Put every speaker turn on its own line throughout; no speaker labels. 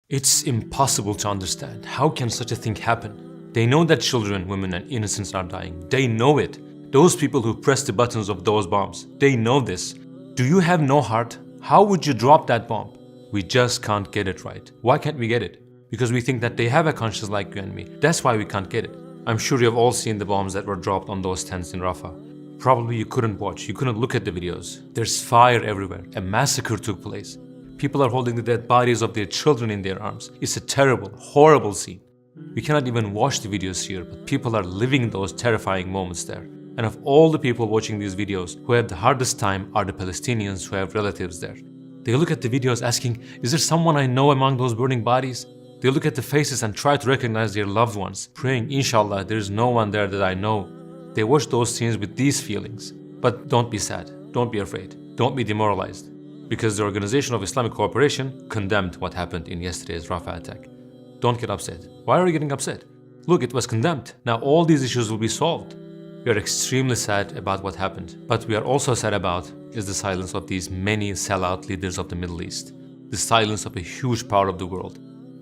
It's impossible to understand. How can such a thing happen? They know that children, women, and innocents are dying. They know it. Those people who press the buttons of those bombs, they know this. Do you have no heart? How would you drop that bomb? We just can't get it right. Why can't we get it? Because we think that they have a conscience like you and me. That's why we can't get it. I'm sure you've all seen the bombs that were dropped on those tents in Rafah. Probably you couldn't watch, you couldn't look at the videos. There's fire everywhere. A massacre took place. People are holding the dead bodies of their children in their arms. It's a terrible, horrible scene. We cannot even watch the videos here, but people are living those terrifying moments there. And of all the people watching these videos, who have the hardest time are the Palestinians who have relatives there. They look at the videos asking, is there someone I know among those burning bodies? They look at the faces and try to recognize their loved ones, praying, Inshallah, there is no one there that I know. They watch those scenes with these feelings. But don't be sad, don't be afraid, don't be demoralized. Because the Organization of Islamic Cooperation condemned what happened in yesterday's Rafah attack. Don't get upset. Why are you getting upset? Look, it was condemned. Now all these issues will be solved. We are extremely sad about what happened. But we are also sad about is the silence of these many sellout leaders of the Middle East. The silence of a huge part of the world.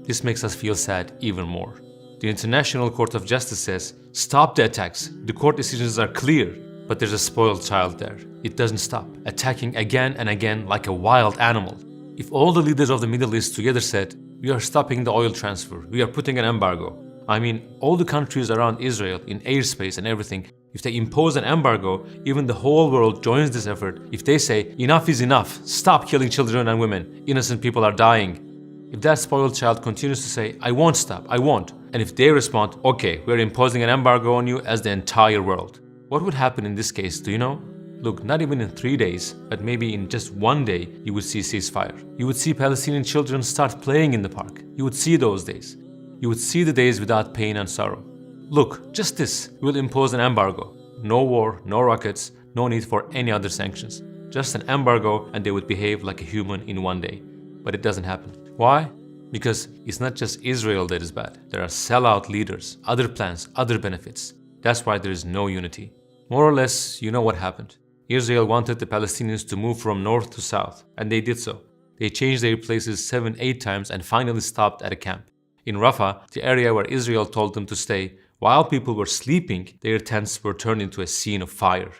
This makes us feel sad even more. The International Court of Justice says, stop the attacks. The court decisions are clear. But there's a spoiled child there. It doesn't stop, attacking again and again like a wild animal. If all the leaders of the Middle East together said, we are stopping the oil transfer, we are putting an embargo. I mean, all the countries around Israel in airspace and everything, if they impose an embargo, even the whole world joins this effort. If they say, enough is enough, stop killing children and women, innocent people are dying. If that spoiled child continues to say, I won't stop, I won't. And if they respond, okay, we're imposing an embargo on you as the entire world. What would happen in this case, do you know? Look, not even in 3 days, but maybe in just 1 day, you would see ceasefire. You would see Palestinian children start playing in the park. You would see those days. You would see the days without pain and sorrow. Look, just this, we will impose an embargo. No war, no rockets, no need for any other sanctions. Just an embargo and they would behave like a human in 1 day. But it doesn't happen. Why? Because it's not just Israel that is bad. There are sellout leaders, other plans, other benefits. That's why there is no unity. More or less, you know what happened. Israel wanted the Palestinians to move from north to south, and they did so. They changed their places 7-8 times and finally stopped at a camp. In Rafah, the area where Israel told them to stay, while people were sleeping, their tents were turned into a scene of fire.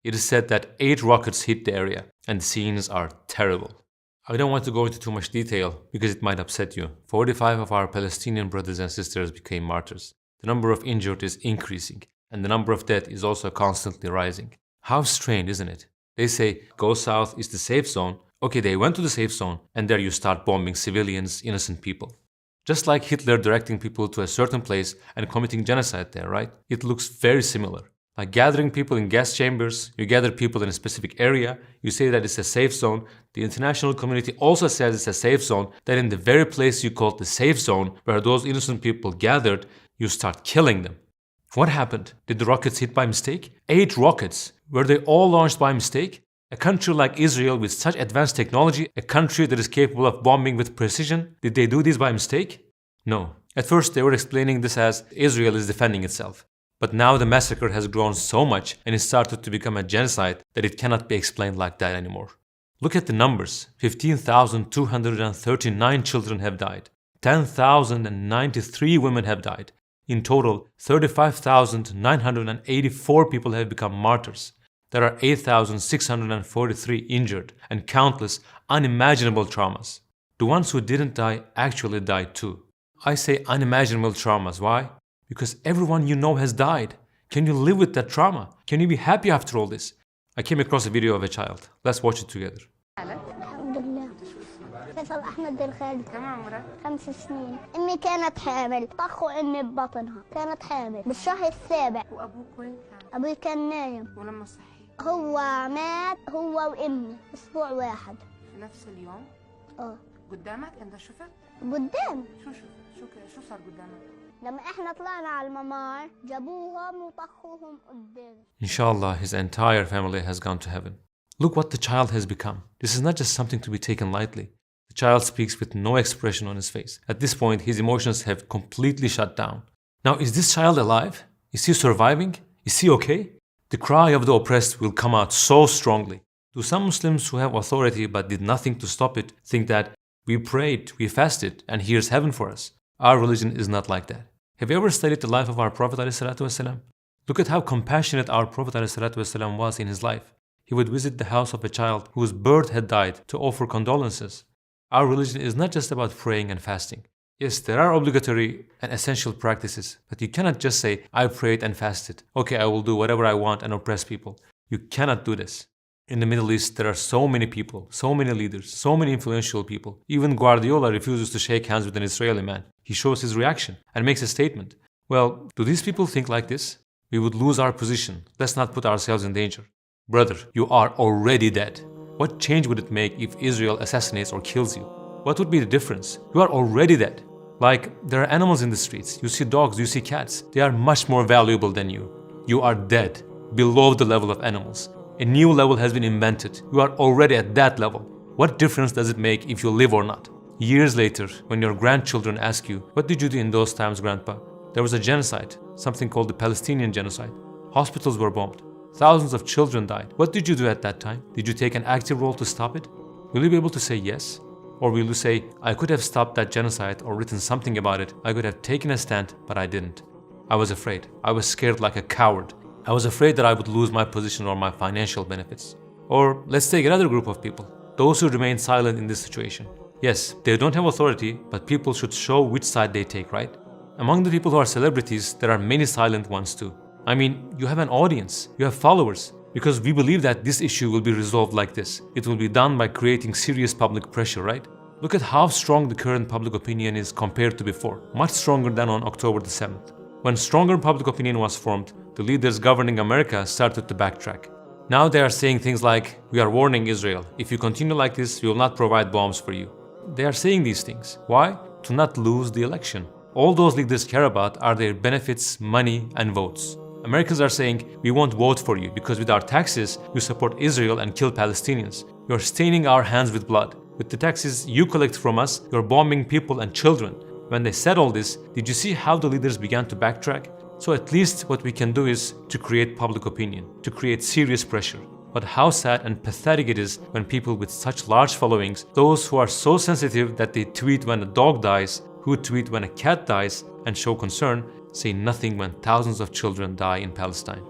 It is said that 8 rockets hit the area, and the scenes are terrible. I don't want to go into too much detail because it might upset you. 45 of our Palestinian brothers and sisters became martyrs. The number of injured is increasing, and the number of dead is also constantly rising. How strange, isn't it? They say, go south is the safe zone. Okay, they went to the safe zone, and there you start bombing civilians, innocent people. Just like Hitler directing people to a certain place and committing genocide there, right? It looks very similar. Like gathering people in gas chambers, you gather people in a specific area, you say that it's a safe zone. The international community also says it's a safe zone, that in the very place you call the safe zone, where those innocent people gathered, you start killing them. What happened? Did the rockets hit by mistake? 8 rockets. Were they all launched by mistake? A country like Israel with such advanced technology, a country that is capable of bombing with precision, did they do this by mistake? No. At first they were explaining this as Israel is defending itself. But now the massacre has grown so much and it started to become a genocide that it cannot be explained like that anymore. Look at the numbers. 15,239 children have died. 10,093 women have died. In total, 35,984 people have become martyrs. There are 8,643 injured and countless unimaginable traumas. The ones who didn't die actually died too. I say unimaginable traumas. Why? Because everyone you know has died. Can you live with that trauma? Can you be happy after all this? I came across a video of a child. Let's watch it together.
فيصل أحمد الخالد كم عمرك؟ 5 سنين. أمي كانت حامل، طخوا أمي ببطنها، كانت حامل بالشهر السابع.
وأبوك وين كان؟
أبوي كان نايم.
ولما صحي؟
هو مات هو وأمي أسبوع واحد.
في نفس اليوم؟ قدامك أنت شفت؟
قدام.
شو صار قدامك؟
لما إحنا طلعنا على الممر جابوهم وطخوهم قدام.
Inshallah, his entire family has gone to heaven. Look what the child has become. This is not just something to be taken lightly. The child speaks with no expression on his face. At this point, his emotions have completely shut down. Now, is this child alive? Is he surviving? Is he okay? The cry of the oppressed will come out so strongly. Do some Muslims who have authority but did nothing to stop it think that We prayed, we fasted, and here's heaven for us. Our religion is not like that. Have you ever studied the life of our Prophet ﷺ? Look at how compassionate our Prophet ﷺ was in his life. He would visit the house of a child whose birth had died to offer condolences. Our religion is not just about praying and fasting. Yes, there are obligatory and essential practices, but you cannot just say, I prayed and fasted. Okay, I will do whatever I want and oppress people. You cannot do this. In the Middle East, there are so many people, so many leaders, so many influential people. Even Guardiola refuses to shake hands with an Israeli man. He shows his reaction and makes a statement. Well, do these people think like this? We would lose our position. Let's not put ourselves in danger. Brother, you are already dead. What change would it make if Israel assassinates or kills you? What would be the difference? You are already dead. Like, there are animals in the streets. You see dogs, you see cats. They are much more valuable than you. You are dead, below the level of animals. A new level has been invented. You are already at that level. What difference does it make if you live or not? Years later, when your grandchildren ask you, what did you do in those times, Grandpa? There was a genocide, something called the Palestinian genocide. Hospitals were bombed. Thousands of children died. What did you do at that time? Did you take an active role to stop it? Will you be able to say yes? Or will you say, I could have stopped that genocide or written something about it. I could have taken a stand, but I didn't. I was afraid. I was scared like a coward. I was afraid that I would lose my position or my financial benefits. Or let's take another group of people. Those who remain silent in this situation. Yes, they don't have authority, but people should show which side they take, right? Among the people who are celebrities, there are many silent ones too. I mean, you have an audience, you have followers. Because we believe that this issue will be resolved like this. It will be done by creating serious public pressure, right? Look at how strong the current public opinion is compared to before. Much stronger than on October the 7th. When stronger public opinion was formed, the leaders governing America started to backtrack. Now they are saying things like, we are warning Israel, if you continue like this, we will not provide bombs for you. They are saying these things. Why? To not lose the election. All those leaders care about are their benefits, money, and votes. Americans are saying, we won't vote for you because with our taxes, you support Israel and kill Palestinians. You're staining our hands with blood. With the taxes you collect from us, you're bombing people and children. When they said all this, did you see how the leaders began to backtrack? So at least what we can do is to create public opinion, to create serious pressure. But how sad and pathetic it is when people with such large followings, those who are so sensitive that they tweet when a dog dies, who tweet when a cat dies and show concern, say nothing when thousands of children die in Palestine.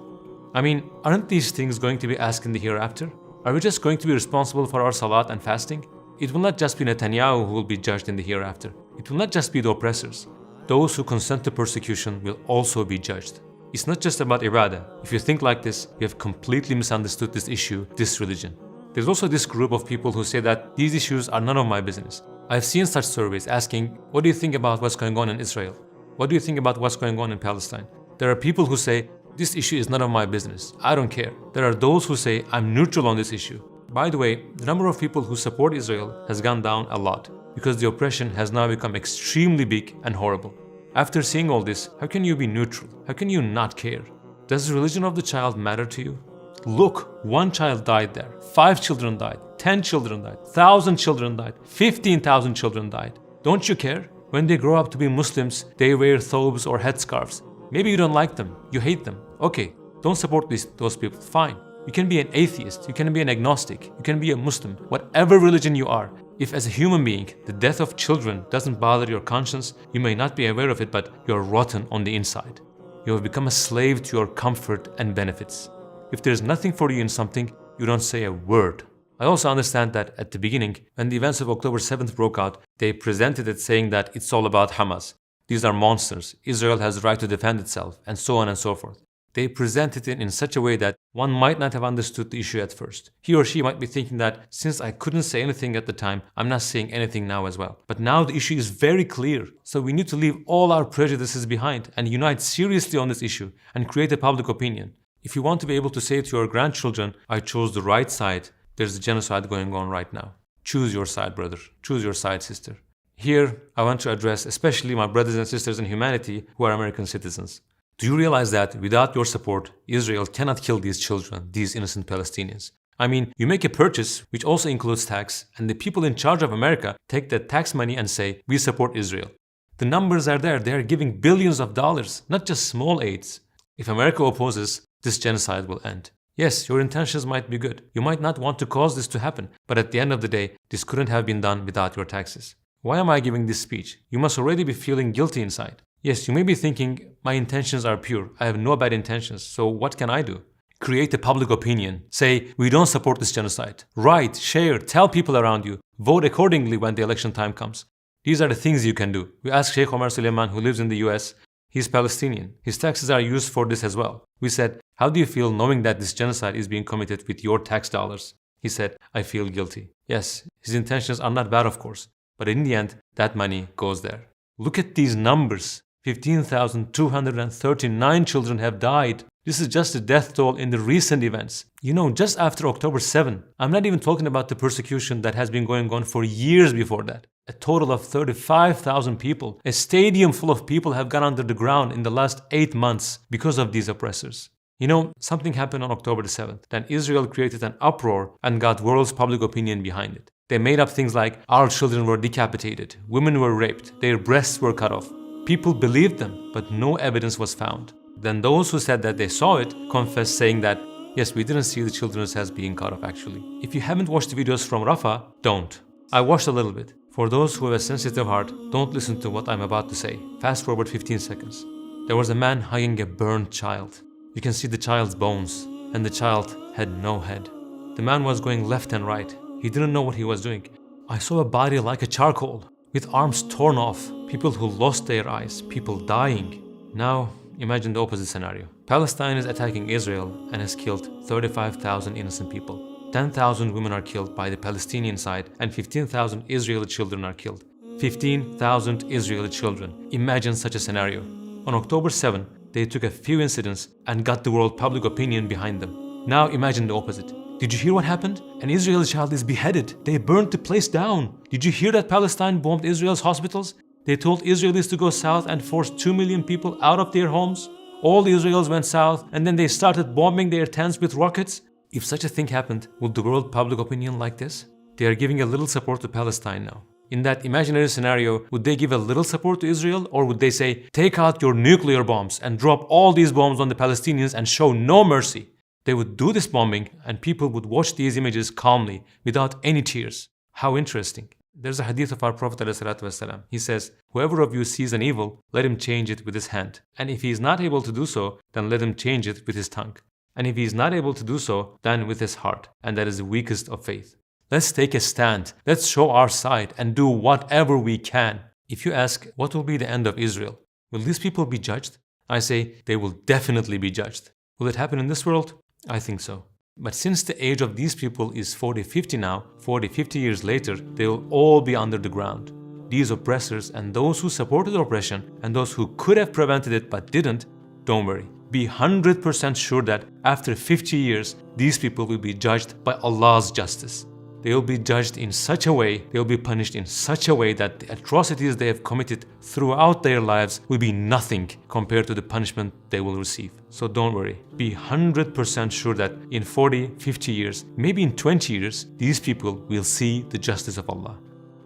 I mean, aren't these things going to be asked in the hereafter? Are we just going to be responsible for our salat and fasting? It will not just be Netanyahu who will be judged in the hereafter. It will not just be the oppressors. Those who consent to persecution will also be judged. It's not just about ibadah. If you think like this, you have completely misunderstood this issue, this religion. There's also this group of people who say that these issues are none of my business. I've seen such surveys asking, what do you think about what's going on in Israel? What do you think about what's going on in Palestine? There are people who say, this issue is none of my business. I don't care. There are those who say, I'm neutral on this issue. By the way, the number of people who support Israel has gone down a lot because the oppression has now become extremely big and horrible. After seeing all this, how can you be neutral? How can you not care? Does the religion of the child matter to you? Look, one child died there, 5 children died, 10 children died, 1,000 children died, 15,000 children died. Don't you care? When they grow up to be Muslims, they wear thobes or headscarves. Maybe you don't like them, you hate them. Okay, don't support those people, fine. You can be an atheist, you can be an agnostic, you can be a Muslim, whatever religion you are. If as a human being, the death of children doesn't bother your conscience, you may not be aware of it, but you're rotten on the inside. You have become a slave to your comfort and benefits. If there's nothing for you in something, you don't say a word. I also understand that at the beginning, when the events of October 7th broke out, they presented it saying that it's all about Hamas. These are monsters. Israel has the right to defend itself, and so on and so forth. They presented it in such a way that one might not have understood the issue at first. He or she might be thinking that since I couldn't say anything at the time, I'm not saying anything now as well. But now the issue is very clear. So we need to leave all our prejudices behind and unite seriously on this issue and create a public opinion. If you want to be able to say to your grandchildren, I chose the right side, there's a genocide going on right now. Choose your side, brother. Choose your side, sister. Here, I want to address especially my brothers and sisters in humanity who are American citizens. Do you realize that without your support, Israel cannot kill these children, these innocent Palestinians? I mean, you make a purchase, which also includes tax, and the people in charge of America take that tax money and say, we support Israel. The numbers are there. They are giving billions of dollars, not just small aids. If America opposes, this genocide will end. Yes, your intentions might be good. You might not want to cause this to happen, but at the end of the day, this couldn't have been done without your taxes. Why am I giving this speech? You must already be feeling guilty inside. Yes, you may be thinking, my intentions are pure. I have no bad intentions, so what can I do? Create a public opinion. Say, we don't support this genocide. Write, share, tell people around you. Vote accordingly when the election time comes. These are the things you can do. We asked Sheikh Omar Suleiman, who lives in the US. He's Palestinian. His taxes are used for this as well. We said, how do you feel knowing that this genocide is being committed with your tax dollars? He said, I feel guilty. Yes, his intentions are not bad, of course, but in the end, that money goes there. Look at these numbers. 15,239 children have died. This is just the death toll in the recent events. You know, just after October 7, I'm not even talking about the persecution that has been going on for years before that. A total of 35,000 people, a stadium full of people have gone under the ground in the last 8 months because of these oppressors. You know, something happened on October the 7th. Then Israel created an uproar and got world's public opinion behind it. They made up things like, our children were decapitated, women were raped, their breasts were cut off. People believed them, but no evidence was found. Then those who said that they saw it confessed, saying that, yes, we didn't see the children's heads being cut off actually. If you haven't watched the videos from Rafah, don't. I watched a little bit. For those who have a sensitive heart, don't listen to what I'm about to say. Fast forward 15 seconds. There was a man hugging a burned child. You can see the child's bones, and the child had no head. The man was going left and right. He didn't know what he was doing. I saw a body like a charcoal, with arms torn off, people who lost their eyes, people dying. Now, imagine the opposite scenario. Palestine is attacking Israel and has killed 35,000 innocent people. 10,000 women are killed by the Palestinian side and 15,000 Israeli children are killed. 15,000 Israeli children. Imagine such a scenario. On October 7, they took a few incidents and got the world public opinion behind them. Now imagine the opposite. Did you hear what happened? An Israeli child is beheaded. They burned the place down. Did you hear that Palestine bombed Israel's hospitals? They told Israelis to go south and forced 2 million people out of their homes. All the Israelis went south and then they started bombing their tents with rockets. If such a thing happened, would the world public opinion like this? They are giving a little support to Palestine now. In that imaginary scenario, would they give a little support to Israel, or would they say, take out your nuclear bombs and drop all these bombs on the Palestinians and show no mercy? They would do this bombing and people would watch these images calmly, without any tears. How interesting. There's a hadith of our Prophet ﷺ. He says, whoever of you sees an evil, let him change it with his hand. And if he is not able to do so, then let him change it with his tongue. And if he is not able to do so, then with his heart. And that is the weakest of faith. Let's take a stand. Let's show our side and do whatever we can. If you ask, what will be the end of Israel? Will these people be judged? I say, they will definitely be judged. Will it happen in this world? I think so. But since the age of these people is 40-50 now, 40-50 years later, they will all be under the ground. These oppressors and those who supported oppression and those who could have prevented it but didn't, don't worry. Be 100% sure that after 50 years, these people will be judged by Allah's justice. They will be judged in such a way, they will be punished in such a way that the atrocities they have committed throughout their lives will be nothing compared to the punishment they will receive. So don't worry. Be 100% sure that in 40, 50 years, maybe in 20 years, these people will see the justice of Allah.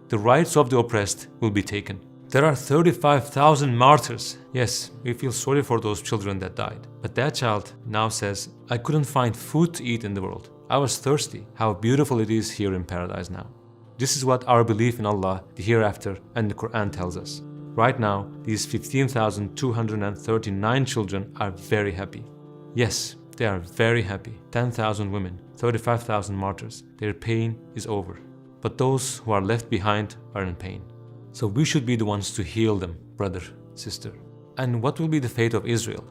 The rights of the oppressed will be taken. There are 35,000 martyrs. Yes, we feel sorry for those children that died. But that child now says, I couldn't find food to eat in the world. I was thirsty. How beautiful it is here in paradise now. This is what our belief in Allah, the hereafter, and the Quran tells us. Right now, these 15,239 children are very happy. Yes, they are very happy. 10,000 women, 35,000 martyrs. Their pain is over. But those who are left behind are in pain. So we should be the ones to heal them, brother, sister. And what will be the fate of Israel?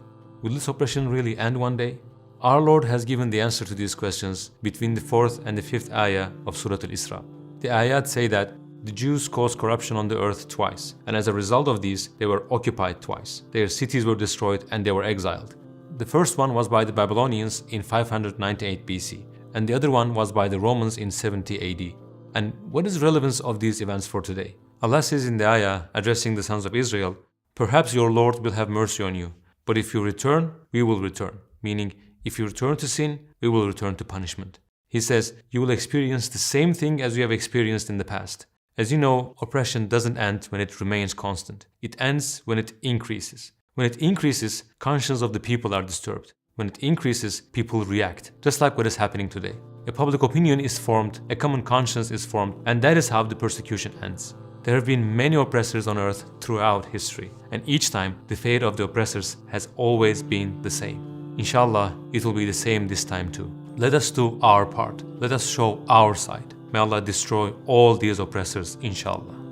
Will this oppression really end one day? Our Lord has given the answer to these questions between the 4th and the 5th ayah of Surah Al-Isra. The ayat say that the Jews caused corruption on the earth twice, and as a result of these, they were occupied twice. Their cities were destroyed and they were exiled. The first one was by the Babylonians in 598 BC, and the other one was by the Romans in 70 AD. And what is the relevance of these events for today? Allah says in the ayah addressing the sons of Israel, perhaps your Lord will have mercy on you, but if you return, we will return. Meaning, if you return to sin, we will return to punishment. He says, you will experience the same thing as you have experienced in the past. As you know, oppression doesn't end when it remains constant. It ends when it increases. When it increases, conscience of the people are disturbed. When it increases, people react, just like what is happening today. A public opinion is formed, a common conscience is formed, and that is how the persecution ends. There have been many oppressors on earth throughout history, and each time the fate of the oppressors has always been the same. Inshallah, it will be the same this time too. Let us do our part. Let us show our side. May Allah destroy all these oppressors, inshallah.